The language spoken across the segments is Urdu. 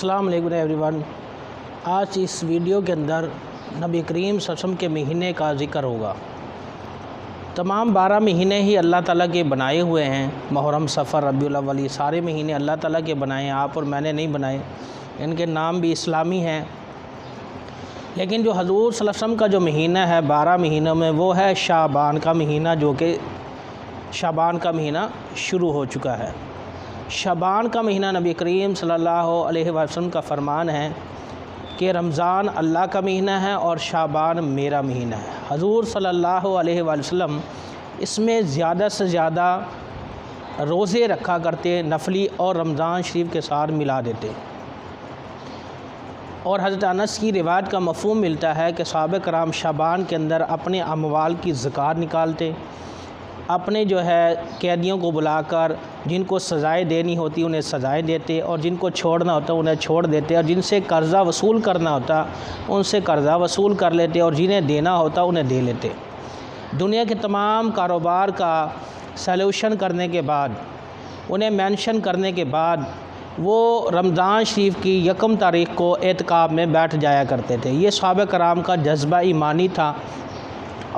السلام علیکم ایوری ون۔ آج اس ویڈیو کے اندر نبی کریم صلی اللہ علیہ وسلم کے مہینے کا ذکر ہوگا۔ تمام 12 مہینے ہی اللہ تعالیٰ کے بنائے ہوئے ہیں۔ محرم، صفر، ربیع الاول، یہ سارے مہینے اللہ تعالیٰ کے بنائے ہیں، آپ اور میں نے نہیں بنائے۔ ان کے نام بھی اسلامی ہیں، لیکن جو حضور صلی اللہ علیہ وسلم کا جو مہینہ ہے 12 مہینوں میں، وہ ہے شعبان کا مہینہ، جو کہ شعبان کا مہینہ شروع ہو چکا ہے۔ شعبان کا مہینہ نبی کریم صلی اللہ علیہ وسلم کا فرمان ہے کہ رمضان اللہ کا مہینہ ہے اور شعبان میرا مہینہ ہے۔ حضور صلی اللہ علیہ وسلم اس میں زیادہ سے زیادہ روزے رکھا کرتے، نفلی، اور رمضان شریف کے ساتھ ملا دیتے۔ اور حضرت انس کی روایت کا مفہوم ملتا ہے کہ صحابہ کرام شعبان کے اندر اپنے اموال کی زکوٰۃ نکالتے، اپنے قیدیوں کو بلا کر جن کو سزائیں دینی ہوتی انہیں سزائیں دیتے، اور جن کو چھوڑنا ہوتا انہیں چھوڑ دیتے، اور جن سے قرضہ وصول کرنا ہوتا ان سے قرضہ وصول کر لیتے، اور جنہیں دینا ہوتا انہیں دے لیتے۔ دنیا کے تمام کاروبار کا سلیوشن کرنے کے بعد، انہیں مینشن کرنے کے بعد، وہ رمضان شریف کی 1 تاریخ کو اعتکاف میں بیٹھ جایا کرتے تھے۔ یہ صحابہ کرام کا جذبہ ایمانی تھا،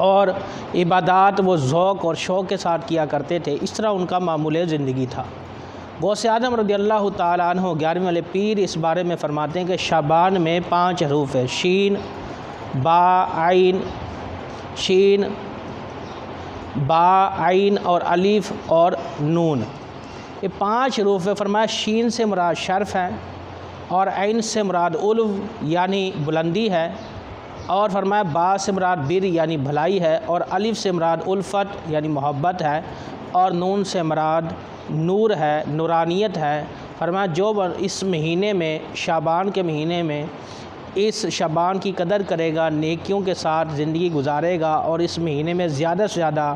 اور عبادات وہ ذوق اور شوق کے ساتھ کیا کرتے تھے۔ اس طرح ان کا معمول زندگی تھا۔ غوث اعظم رضی اللہ تعالیٰ عنہ 11ویں والے پیر اس بارے میں فرماتے ہیں کہ شعبان میں 5 حروف ہیں: شین، با، عین اور الف اور نون۔ یہ 5 حروف ہے۔ فرمایا شین سے مراد شرف ہے، اور عین سے مراد علو یعنی بلندی ہے، اور فرمایا با سے مراد بر یعنی بھلائی ہے، اور الف سے مراد الفت یعنی محبت ہے، اور نون سے مراد نور ہے، نورانیت ہے۔ فرمایا جو اس مہینے میں، شعبان کے مہینے میں، اس شعبان کی قدر کرے گا، نیکیوں کے ساتھ زندگی گزارے گا، اور اس مہینے میں زیادہ سے زیادہ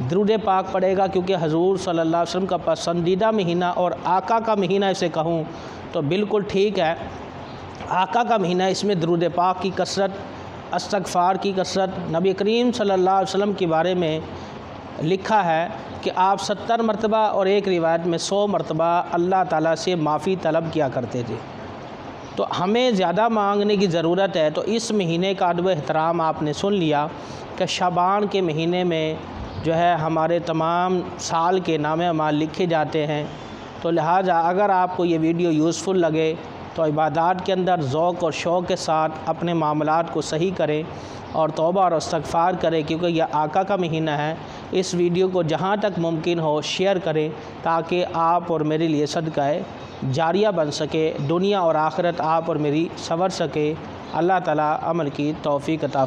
درود پاک پڑھے گا، کیونکہ حضور صلی اللہ علیہ وسلم کا پسندیدہ مہینہ اور آقا کا مہینہ اسے کہوں تو بالکل ٹھیک ہے۔ آقا کا مہینہ، اس میں درود پاک کی کثرت، استغفار کی کثرت۔ نبی کریم صلی اللہ علیہ وسلم کے بارے میں لکھا ہے کہ آپ 70 مرتبہ اور ایک روایت میں 100 مرتبہ اللہ تعالیٰ سے معافی طلب کیا کرتے تھے۔ تو ہمیں زیادہ مانگنے کی ضرورت ہے۔ تو اس مہینے کا ادب احترام آپ نے سن لیا کہ شعبان کے مہینے میں ہمارے تمام سال کے نام اعمال لکھے جاتے ہیں۔ تو لہٰذا اگر آپ کو یہ ویڈیو یوزفل لگے تو عبادات کے اندر ذوق اور شوق کے ساتھ اپنے معاملات کو صحیح کریں، اور توبہ اور استغفار کریں، کیونکہ یہ آقا کا مہینہ ہے۔ اس ویڈیو کو جہاں تک ممکن ہو شیئر کریں، تاکہ آپ اور میرے لیے صدقہ جاریہ بن سکے، دنیا اور آخرت آپ اور میری سنور سکے۔ اللہ تعالیٰ عمل کی توفیق عطا